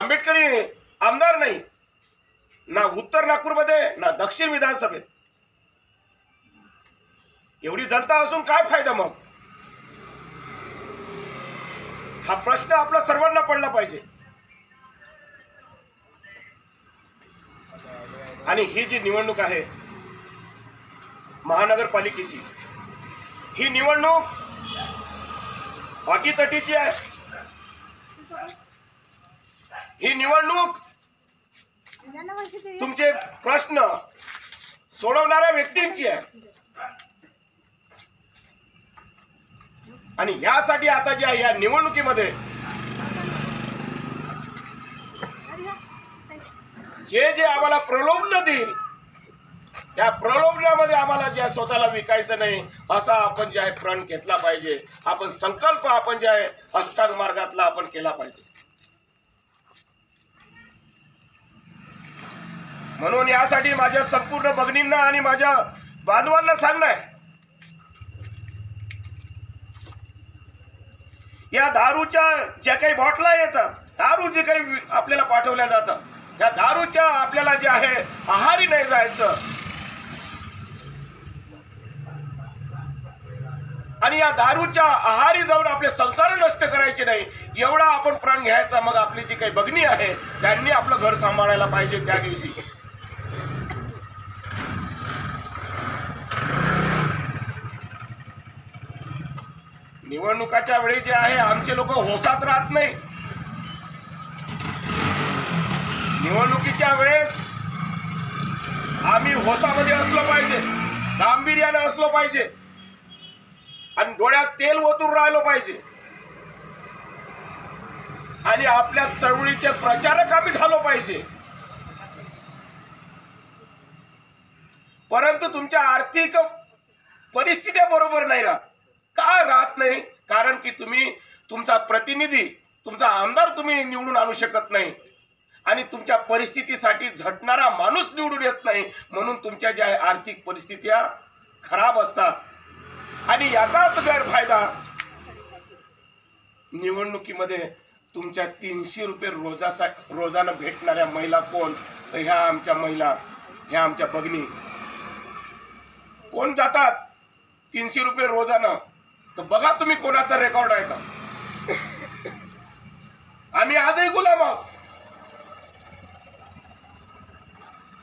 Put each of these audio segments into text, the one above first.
आंबेडकरी आमदार नाही, ना उत्तर नागपूरमध्ये ना दक्षिण विधानसभेत. एवढी जनता असून काय फायदा मग? हा प्रश्न आपला सर्वांना पडला पाहिजे. आणि ही जी निवडणूक आहे महानगरपालिकेची, ही निवडणूक अटीतटीची आहे. ही निवडणूक तुमचे प्रश्न सोडवणाऱ्या व्यक्तींची आहे. आणि यासाठी आता जे या निवडणुकीमध्ये जे जे आम्हाला प्रलोभन देईल, त्या प्रलोभनामध्ये आम्हाला जे स्वतःला विकायचं नाही असा आपण जे आहे प्रण घेतला पाहिजे. आपण संकल्प आपण जे आहे अष्टांग मार्गातला आपण केला पाहिजे. म्हणून यासाठी माझ्या संपूर्ण भगिनींना आणि माझ्या बांधवांना सांगणं आहे, या दारूच्या ज्या काही बॉटला येतात, दारू जे काही आपल्याला पाठवल्या जातात, त्या दारूच्या आपल्याला जे आहे आहारी नाही जायचं. आणि या दारूच्या आहारी जाऊन आपले संसार नष्ट करायचे नाही, एवढा आपण प्रण घ्यायचा. मग आपली जी काही भगिनी आहे त्यांनी आपलं घर सांभाळायला पाहिजे. त्या दिवशी निवडणुकाच्या वेळी जे आहे आमचे लोक होसात राहत नाही. निवडणुकीच्या वेळेस आम्ही होसामध्ये असलो पाहिजे, गांभीर्याने असलो पाहिजे आणि डोळ्यात तेल ओतून राहिलो पाहिजे. आणि आपल्या चळवळीचे प्रचारक आम्ही झालो पाहिजे. परंतु तुमच्या आर्थिक परिस्थिती बरोबर नाही राहत. का राहत नाही? कारण की तुम्ही तुमचा प्रतिनिधी, तुमचा आमदार तुम्ही निवडून आणू शकत नाही आणि तुमच्या परिस्थितीसाठी झटणारा माणूस निवडून येत नाही. म्हणून तुमच्या ज्या आर्थिक परिस्थित्या खराब असतात. आणि याचाच गैरफायदा निवडणुकीमध्ये तुमच्या 300 रुपये रोजानं भेटणाऱ्या महिला कोण? ह्या आमच्या महिला, ह्या आमच्या भगिनी कोण जातात 300 रुपये रोजानं. तर बघा तुम्ही कोणाचा रेकॉर्ड आहे का? आम्ही आजही गुलाम आहोत.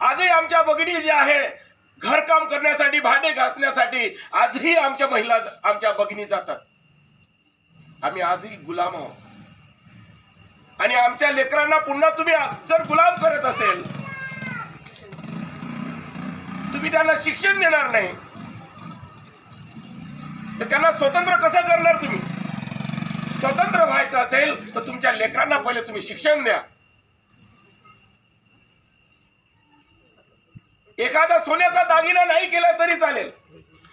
आजही आमच्या भगिनी जे आहे घरकाम करण्यासाठी, भांडे घासण्यासाठी आजही आमच्या महिला, आमच्या भगिनी जातात. आम्ही आजही गुलाम आहोत. आणि आमच्या लेकरांना पुन्हा तुम्ही जर गुलाम करत असेल, तुम्ही त्यांना शिक्षण देणार नाही, तर त्यांना स्वतंत्र कसं करणार? तुम्ही स्वतंत्र व्हायचं असेल तर तुमच्या लेकरांना पहिले तुम्ही शिक्षण द्या. एखादा सोन्याचा दागिना नाही केला तरी चालेल.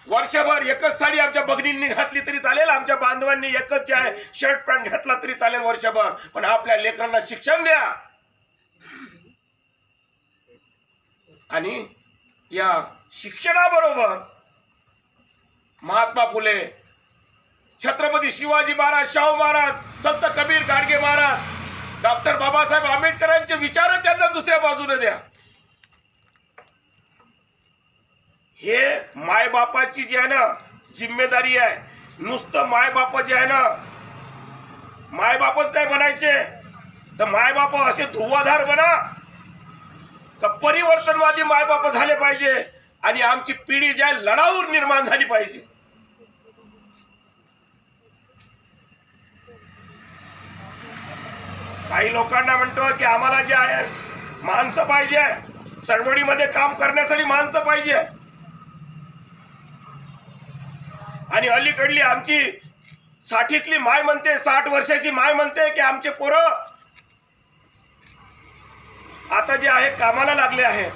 वर्षभर एकच साडी आमच्या भगिनींनी घातली तरी चालेल, आमच्या बांधवांनी एकच जे आहे शर्ट पॅन्ट घातला तरी चालेल वर्षभर. पण आपल्या लेकरांना शिक्षण द्या. आणि या शिक्षणाबरोबर महात्मा फुले, छत्रपती शिवाजी महाराज, शाहू महाराज, संत कबीर गाडगे महाराज, डॉक्टर बाबासाहेब आंबेडकरांचे विचार त्यांना दुसऱ्या बाजूने द्या. हे मायबापाची जी आहे ना जिम्मेदारी आहे. नुसतं मायबाप जे आहे ना, मायबापच नाही बनायचे तर मायबाप असे धुवाधार बना का परिवर्तनवादी मायबाप झाले पाहिजे. आणि आमची पिढी जी आहे लढाऊ निर्माण झाली पाहिजे. काही लोकांना म्हणतो की आम्हाला जे आहे माणसं पाहिजे, चळवळीमध्ये काम करण्यासाठी माणसं पाहिजे. आणि अलीकडली आमची 60तली माय म्हणते, 60 वर्षाची माय म्हणते की आमचे पोरं आता जे आहे कामाला लागले आहे,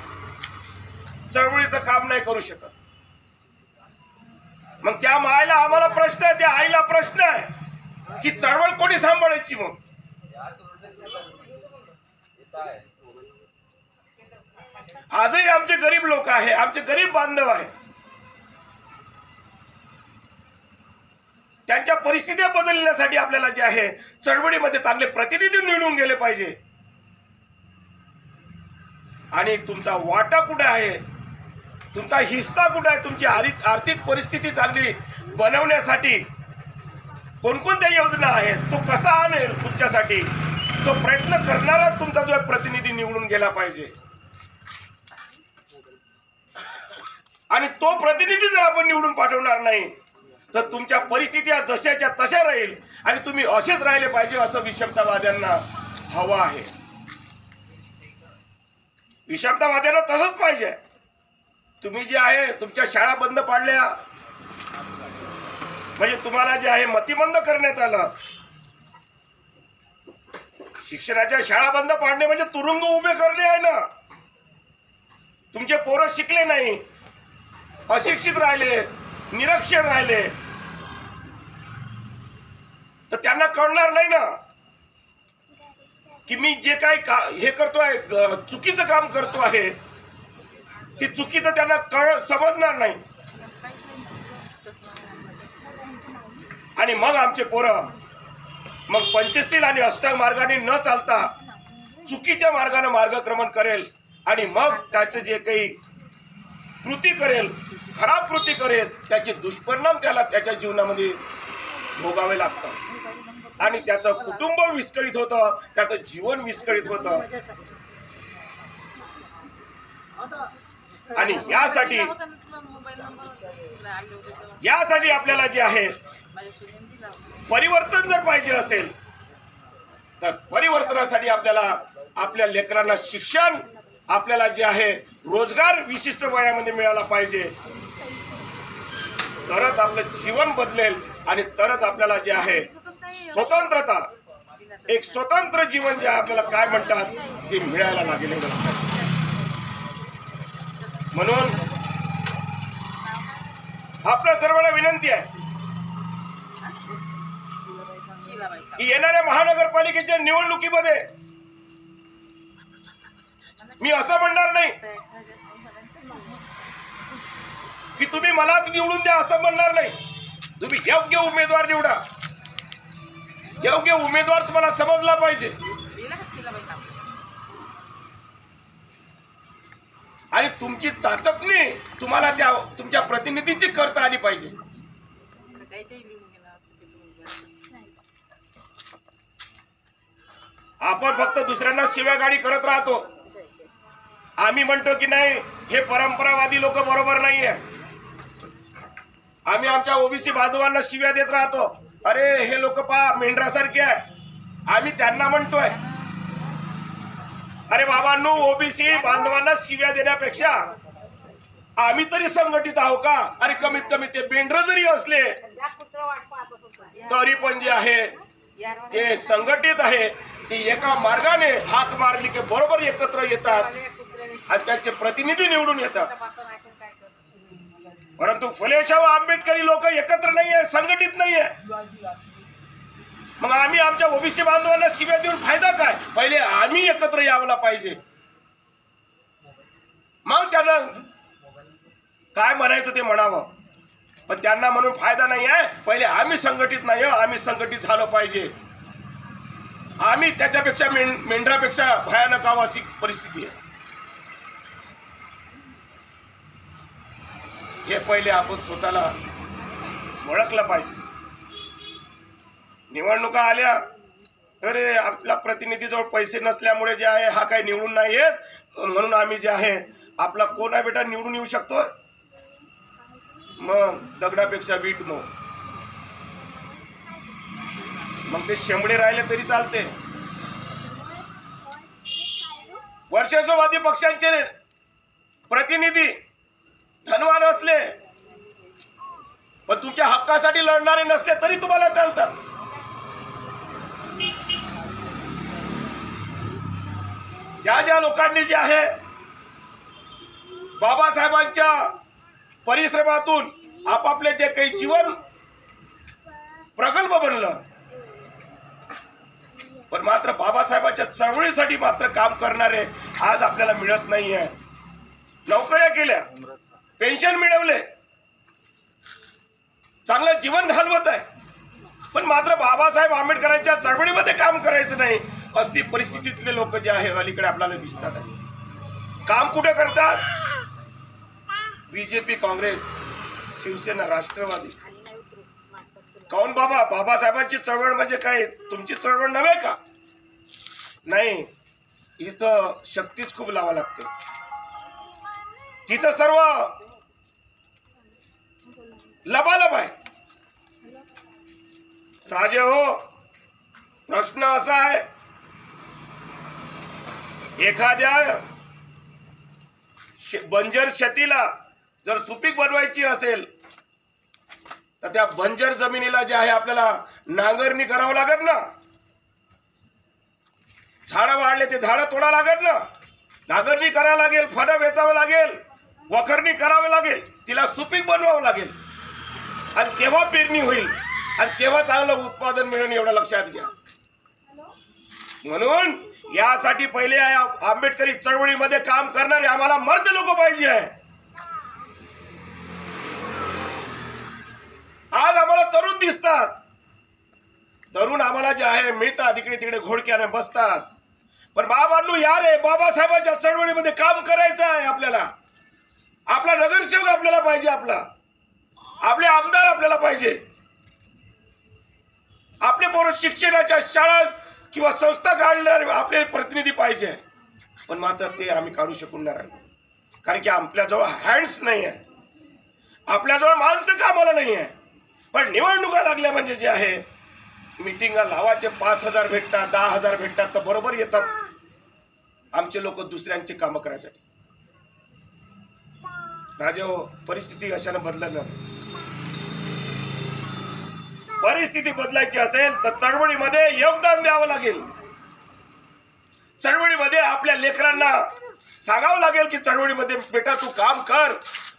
चळवळीचं काम नाही करू शकत. मग त्या मायला आम्हाला प्रश्न आहे, त्या आईला प्रश्न आहे की चळवळ कोणी सांभाळायची? मग आजही आमचे गरीब लोक आहे, आमचे गरीब बांधव आहे, त्यांच्या परिस्थिती बदलण्यासाठी आपल्याला जे आहे चळवळीमध्ये चांगले प्रतिनिधी निवडून गेले पाहिजे. आणि तुमचा वाटा कुठे आहे, तुमचा हिस्सा कुठे आहे, तुमची आर्थिक परिस्थिती चांगली बनवण्यासाठी कोणकोणत्या योजना आहेत, तो कसा आणेल तुमच्यासाठी, तो प्रयत्न करणारा तुमचा जो प्रतिनिधी निवडून गेला पाहिजे. आणि तो प्रतिनिधी जर आपण निवडून पाठवणार नाही तर तुमच्या परिस्थिती जशाच्या तशा राहील आणि तुम्ही असेच राहिले पाहिजे असं विषमतावाद्यांना हवं आहे. विषमतावाद्यांना तसंच पाहिजे. तुम्ही जे आहे तुमच्या शाळा बंद पाडल्या म्हणजे तुम्हाला जे आहे मतिमंद करण्यात आलं. शिक्षणाच्या शाळा बंद पाडणे म्हणजे तुरुंग उभे करणे आहे ना. तुमचे पोरं शिकले नाही, अशिक्षित राहिले, निरक्षर राहिले तर त्यांना कळणार नाही ना की मी जे काही हे करतोय चुकीचं काम करतो आहे ते चुकीचं त्यांना समजणार नाही. आणि मग आमचे पोरं मग पंचशील आणि अष्टांग मार्गाने न चालता चुकीच्या मार्गाने मार्गक्रमण करेल आणि मग त्याचे जे काही कृती करेल, खराब कृती करेल, त्याचे दुष्परिणाम त्याला त्याच्या जीवनामध्ये भोगावे लागतात आणि त्याचं कुटुंब विस्कळीत होतं, त्याचं जीवन विस्कळीत होतं. आणि यासाठी आपल्याला जे आहे परिवर्तन जर पाहिजे असेल तर परिवर्तनासाठी आपल्याला आपल्या लेकरांना शिक्षण, आपल्याला जे आहे रोजगार विशिष्ट वयामध्ये मिळाला पाहिजे. तरच आपलं जीवन बदलेल आणि तरच आपल्याला जे आहे स्वतंत्रता, एक स्वतंत्र जीवन जे आपल्याला काय म्हणतात ते मिळायला लागेल. म्हणून आपल्या सर्वांना विनंती आहे की येणाऱ्या महानगरपालिकेच्या निवडणुकीमध्ये मी असं म्हणणार नाही की तुम्ही मलाच निवडून द्या, असं म्हणणार नाही. तुम्ही योग्य उमेदवार निवडा. योग्य उमेदवार तुम्हाला समजला पाहिजे आणि तुमची चाचपणी तुम्हाला त्या तुमच्या प्रतिनिधीची करता आली पाहिजे. आपण फक्त दुसऱ्यांना शिव्यागाळी करत राहतो. आम्ही म्हणतो की नाही, हे परंपरावादी लोक बरोबर नाहीये. आम्ही आमच्या ओबीसी बांधवांना शिव्या देत राहतो. अरे हे लोक पहा मेंढरासारखे आहे. आम्ही त्यांना म्हणतोय अरे बाबांनो, ओबीसी बांधवांना शिव्या देण्यापेक्षा आम्ही तरी संघटित आहो का. अरे कमीत कमी ते मेंढर जरी असले तरी पण जे आहे ते संघटित आहे. ते एका मार्गाने हाक मारली की बरोबर एकत्र येतात आणि त्यांचे प्रतिनिधी निवडून येतात. परंतु फुलेशाह आंबेडकरी लोक एकत्र नाहीये, संघटित नाहीये. मग आम्ही आमच्या ओबीसी बांधवांना शिव्या देऊन फायदा काय. पहिले आम्ही एकत्र यावला पाहिजे, मग त्यांना काय म्हणायचं ते म्हणावं. पण त्यांना म्हणून फायदा नाही आहे. पहिले आम्ही संघटित नाही, आम्ही संघटित झालं पाहिजे. आम्ही त्याच्यापेक्षा मेंढरापेक्षा भयानक अशी परिस्थिती आहे. हे पहिले आपण स्वतःला ओळखलं पाहिजे. निवडणुका आल्या अरे आपला प्रतिनिधीजवळ पैसे नसल्यामुळे जे आहे हा काही निवडून नाही येत म्हणून आम्ही जे आहे आपला कोण आहे बेटा निवडून येऊ शकतो. मग दगडापेक्षा वीट मग ते शेंबडे राहिले तरी चालते. वर्चस्ववादी पक्षांचे प्रतिनिधी धनवान असले पण तुमच्या हक्कासाठी लढणारे नसले तरी तुम्हाला चालतात. ज्या लोकांनी जे आहे बाबासाहेबांच्या परिश्रमातून आपापले जे काही जीवन प्रगल्भ बनलं, पण मात्र बाबासाहेबांच्या चळवळीसाठी मात्र काम करणारे आज आपल्याला मिळत नाहीये. नोकऱ्या केल्या, पेन्शन मिळवले, चांगलं जीवन घालवत आहे, पण मात्र बाबासाहेब आंबेडकरांच्या चळवळीमध्ये काम करायचं नाही अशी परिस्थितीतले लोक जे आहे अलीकडे आपल्याला दिसतात आहे. काम कुठे करतात? बीजेपी, काँग्रेस, शिवसेना, राष्ट्रवादी. काऊन बाबा? बाबासाहेबांची चळवळ म्हणजे काय तुमची चळवळ नव्हे का? नाही, इथं शक्तीच खूप लावा लागते. तिथं सर्व लबालब आहे. राजे हो, प्रश्न असा आहे, एखाद्या बंजर शेतीला जर सुपीक बनवायची असेल तर त्या बंजर जमिनीला जे आहे आपल्याला नांगरणी करावं लागत ना. झाडं वाढले ते झाडं तोडा लागत ना. नांगरणी करावं लागेल, फणं वेचावं लागेल, वखरणी करावं लागेल, तिला सुपीक बनवावं लागेल आणि तेव्हा पेरणी होईल आणि तेव्हा चांगलं उत्पादन मिळेल, एवढं लक्षात घ्या. म्हणून यासाठी पहिले आंबेडकरी चळवळीमध्ये काम करणारे आम्हाला मर्द लोक पाहिजे आहे. आज आम्हाला तरुण दिसतात, तरुण आम्हाला जे आहे मिळतात, इकडे तिकडे घोडक्याने बसतात. पण बाबांनो या रे, बाबासाहेबांच्या चळवळीमध्ये काम करायचं आहे आपल्याला. आपला नगरसेवक आपल्याला पाहिजे, आपले आमदार आपल्याला पाहिजे, आपले पोरं शिक्षणाच्या शाळा किंवा संस्था काढणारे आपले प्रतिनिधी पाहिजे. पण मात्र ते आम्ही काढू शकणार नाही, कारण की आपल्याजवळ हँड्स नाही आहे, आपल्याजवळ माणसं कामाला नाही आहे. पण निवडणुका लागल्या म्हणजे जे आहे मीटिंगा लावायचे, 5,000 भेटतात, 10,000 भेटतात, तर बरोबर येतात आमचे लोक दुसऱ्यांची कामं करायसाठी. राजे हो, परिस्थिती अशाने बदलणार. परिस्थिती बदलायची असेल तर चळवळीमध्ये योगदान द्यावं लागेल. चळवळीमध्ये आपल्या लेकरांना सांगावं लागेल की चळवळीमध्ये बेटा तू काम कर,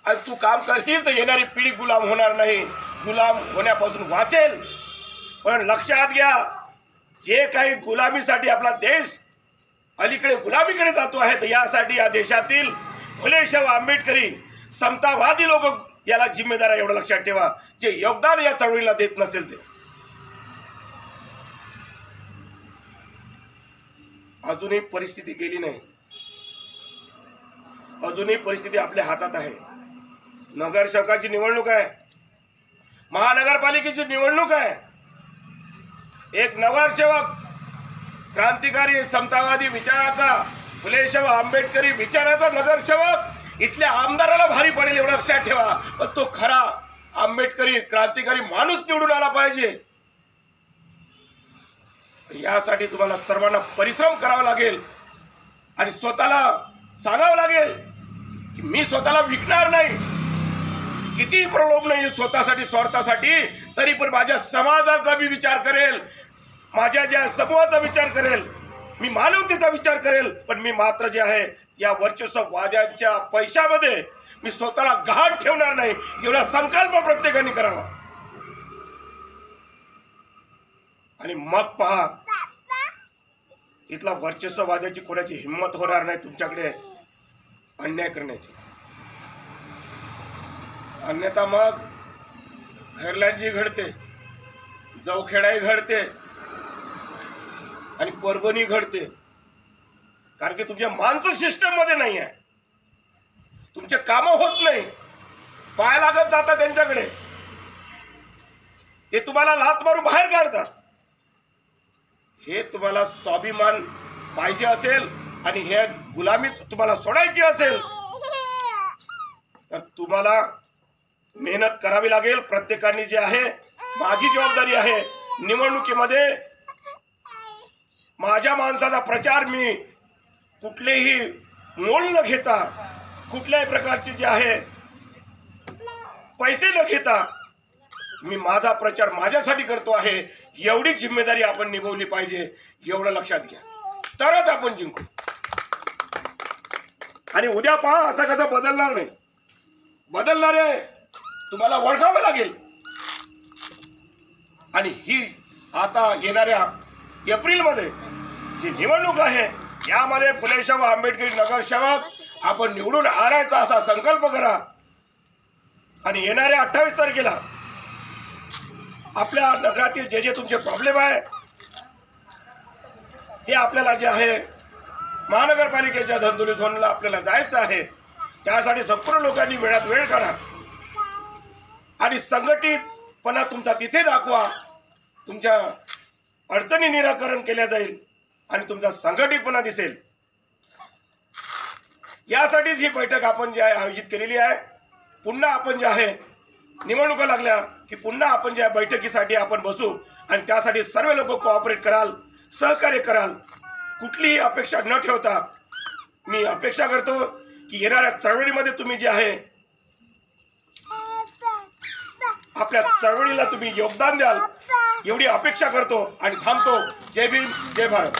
आणि तू काम करशील तर येणारी पिढी गुलाम होणार नाही, गुलाम होण्यापासून वाचेल. पण लक्षात घ्या, जे काही गुलामीसाठी आपला देश अलीकडे गुलामीकडे जातो आहे, तर यासाठी या देशातील फुले शाहू आंबेडकरी समतावादी लोक याला जिम्मेदार आहे, एवढं लक्षात ठेवा. जे योगदान या चळवळीला देत नसेल ते. अजूनही परिस्थिती गेली नाही, अजूनही परिस्थिती आपल्या हातात आहे. नगरसेवकाची निवडणूक आहे, महानगरपालिकेची निवडणूक आहे. एक नगरसेवक क्रांतिकारी समतावादी विचाराचा, फुले शाहू आंबेडकरी विचाराचा नगरसेवक इथल्या आमदाराला भारी पडेल, एवढं लक्षात ठेवा. पण तो खरा आंबेडकरी क्रांतिकारी माणूस निवडून आला पाहिजे. यासाठी तुम्हाला सर्वांना परिश्रम करावा लागेल आणि स्वतःला सांगावं लागेल की मी स्वतःला विकणार नाही. किती प्रलोभन येईल स्वतःसाठी, स्वार्थासाठी, तरी पण माझ्या समाजाचा मी विचार करेल, माझ्या ज्या समूहाचा विचार करेल, मी मानवतेचा विचार करेल. पण मी मात्र जे आहे या वर्चस्ववाद्यांच्या पैशामध्ये मी स्वतःला गहाण ठेवणार नाही, एवढा संकल्प प्रत्येकाने करावा. आणि मग पहा, इथला वर्चस्ववाद्याची कोणाची हिंमत होणार नाही तुमच्याकडे अन्याय करण्याची. अन्यथा मग खैरलांजी घडते, जवखेडाई घडते आणि परभणी घडते. कारण की तुमच्या माणसं सिस्टम मध्ये नाही आहे, तुमचे काम होत नाही, पाय लागत जातात त्यांच्याकडे, ते तुम्हाला लाथ मारून बाहेर काढतात. हे तुम्हाला स्वाभिमान पाहिजे असेल आणि हे गुलामी तुम्हाला सोडायची असेल तर तुम्हाला मेहनत करावी लागेल. प्रत्येकाने जे आहे, माझी जबाबदारी आहे निवडणुकीमध्ये माझ्या माणसाचा प्रचार मी कुठलेही मोल न घेता, कुठल्याही प्रकारचे जे आहे पैसे न घेता मी माझा प्रचार माझ्यासाठी करतो आहे. एवढी जिम्मेदारी आपण निभावली पाहिजे, एवढं लक्षात घ्या, तरच आपण जिंकू. आणि उद्या पहा असं कसं बदलणार नाही, बदलणार आहे, तुम्हाला ओळखावं लागेल. आणि ही आता येणाऱ्या एप्रिलमध्ये जी निवडणूक आहे यामध्ये फुले शाहू आंबेडकरी नगरसेवक आपण निवडून आणायचा असा संकल्प करा. आणि येणाऱ्या 28 तारखेला आपल्या नगरातील जे जे तुमचे प्रॉब्लेम आहे ते आपल्याला जे आहे महानगरपालिकेच्या धंदोली झोनला आपल्याला जायचं आहे. त्यासाठी संपूर्ण लोकांनी वेळात वेळ काढा आणि संघटितपणा तुमचा तिथे दाखवा. तुमच्या अडचणी निराकरण केल्या जाईल आणि तुमचा संघटितपणा दिसेल. यासाठीच ही बैठक आपण जी आहे आयोजित केलेली आहे. पुन्हा आपण जे आहे निवडणुका लागल्या की पुन्हा आपण ज्या बैठकीसाठी आपण बसू आणि त्यासाठी सर्व लोक कोऑपरेट कराल, सहकार्य कराल. कुठलीही अपेक्षा न ठेवता मी अपेक्षा करतो की येणाऱ्या चळवळीमध्ये तुम्ही जे आहे आपल्या चळवळीला तुम्ही योगदान द्याल एवढी अपेक्षा करतो आणि थांबतो. जय भीम, जय भारत.